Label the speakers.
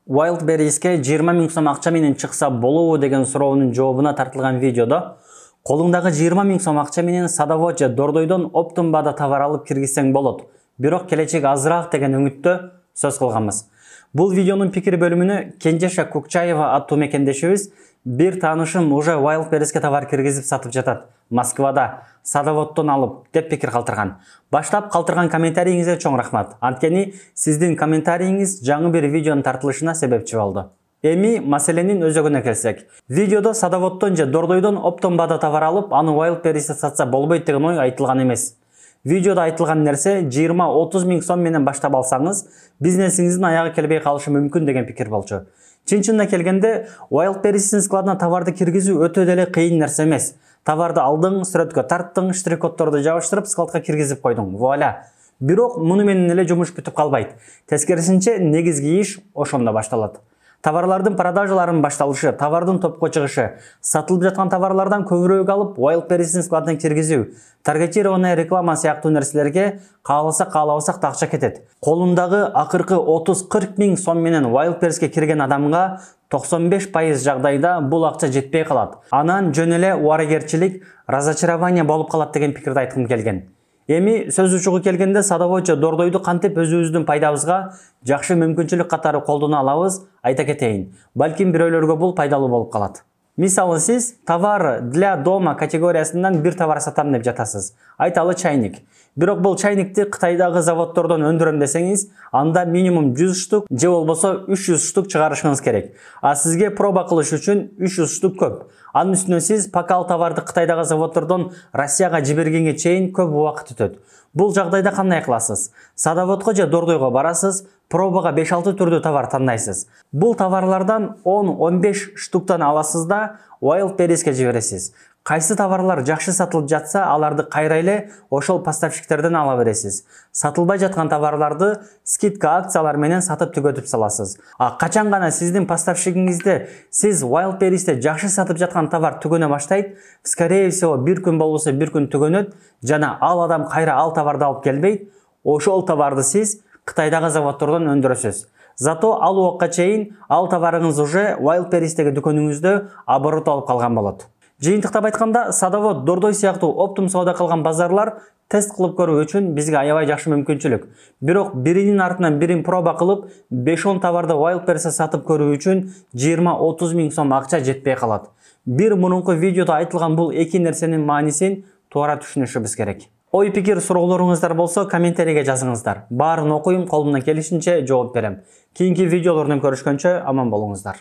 Speaker 1: Wildberries'ке 20 000 сом акча менен чыкса болобу деген суроонун жообуна тартылган видеодо колуңдагы 20 000 сом акча менен садовод же дордойдон оптом баада товар алып киргизсең болот. Бирок келечек азыраак деген үмүттө сөз кылганбыз. Бул видеонун пикир бөлүмүнө Кенжеша Кукчаева аттуу мекендешибиз бир таанышым уже Wildberries'ке товар киргизип сатып жатат. Москвада садоводдон алып деп пикир калтырган. Баштап калтырган комментарийиңизге чоң рахмат. Анткени сиздин комментарийиңиз жаңы бир видеонун тартылышына себепчи болду. Эми маселенин өзөгүнө келсек. Видеодо садоводдон же дордойдон оптом баада товар алып, аны Wildberries'те сатса болбойт деген ой айтылган эмес. Видеода айтылган нерсе 20-30 000 сом менен баштап алсаңыз, бизнесиңиздин аягы келбей калышы мүмкүн деген пикир болчу. Чын-чынына келгенде, Wildberries'тин складына товарды киргизүү өтө деле кыйын нерсе эмес. Товарды алдың, сүрөткө тарттың, штрих-коддорду жабыштырып, складка киргизип койдуң. Вуаля. Бирок муну менен эле жумуш бүтүп калбайт. Тескерисинче, негизги иш ошондо башталат. Товарлардын продажаларынын башталышы, товардын топко чыгышы, сатылып жаткан товарлардан көбүрөөк алып, Wildberries'тин складына киргизүү, таргетированный реклама сыяктуу нерселерге кааласак да акча кетет. Колундагы акыркы 30-40 000 сом менен Wildberries'ке кирген адамга 95% жагдайда бул акча жетпей калат. Анан жөн эле убарыгерчилик, разочарование болуп калат деген пикирди айткым келген. Эми сөз учугу келгенде садовод же дордойду кантип өзүбүздүн пайдабызга жакшы мүмкүнчүлүк катары колдоно алабыз айта кетейин. Балким бирөөлөргө бул пайдалуу болуп калат. Мисалы сиз товар для дома категориясынан бир товар сатам деп жатасыз. Айталы чайник. Бирок бул чайникти Кытайдагы заводдордон өндүрөм десеңиз, анда минимум 100 штук же болбосо 300 штук чыгарышыңыз керек. А сизге проба кылыш үчүн 300 штук көп. Анын үстүнө сиз пока товарды Кытайдагы заводдордон Россияга жибергенге чейин көп убакыт өтөт. Бул жагдайда кандай кыласыз? Садоводко же дордойго барасыз, пробага 5-6 түрдүү товар тандайсыз. Бул товарлардан 10-15 штуктан аласыз да Wildberries'ке жибересиз. Кайсы товарлар жакшы сатылып жатса, аларды кайра эле ошол поставщиктерден ала бересиз. Сатылбай жаткан товарларды скидка акциялар менен сатып түгөтүп саласыз. А качан гана сиздин поставщигиңизде сиз Wildberries'те жакшы сатып жаткан товар түгөнө баштайт, скорее всего бир күн болбосо бир күн түгөнөт, жана ал адам кайра ал товарды алып келбейт, ошол товарды сиз Кытайдагы заводдордон өндүрөсүз. Зато ал убакка чейин ал товарыңыз уже Wildberries'теги дүкөнүңүздө оборот алып калган болот. Жыйынтыктап айтканда, садовод, дордой сыяктуу оптум соода кылган базарлар тест кылып көрүү үчүн бизге аябай жакшы мүмкүнчүлүк. Бирок биринин артынан бирин проба кылып, 5-10 товарды Wildberries'те сатып көрүү үчүн 20-30 000 сом акча жетпей калат. Бир мурунку видеодо айтылган бул эки нерсенин маанисин туура түшүнүшүбүз керек. Ой пикир суроолоруңуздар болсо комментарийге жазыңыздар. Баарын окуйм, колумдан келишинче жооп берем. Кийинки видеолордон көрүшкөнчө аман болуңуздар.